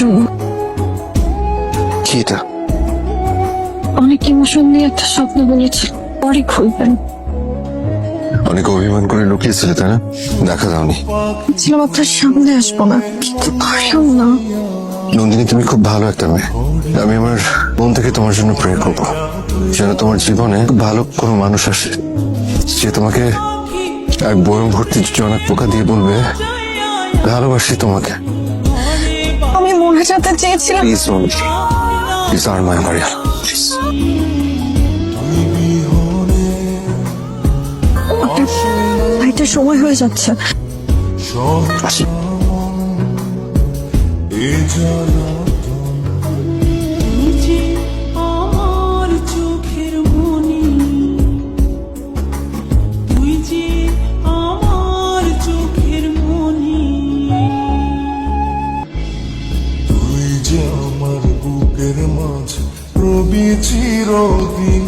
জন্য। কি এটা? অনেক ইমোশন নিয়ে একটা স্বপ্ন বলেছিল, পরে খুলবেন। অনেক অভিমান করে লুকিয়েছিলে তাই না? দেখা দাওনি। ছিলাম আপনার সামনে আসবো না, কিন্তু পারলাম না। নন্দিনী, তুমি খুব ভালো একটা মেয়ে। আমি আমার মন থেকে তোমার জন্য প্রে করবো যেন তোমার জীবনে খুব ভালো কোনো মানুষ আসে, যে তোমাকে এক বয়ম ভর্তি জনক পোকা দিয়ে বলবে ভালোবাসি তোমাকে। আমি মরে যেতে চেয়েছিলাম। প্লিজ নন্দিনী, প্লিজ আর মায়া মারিয়া প্লিজ। ভাইটার সময় হয়ে যাচ্ছে। আসি। আমার বুকের মাঝ রবি চিরদিন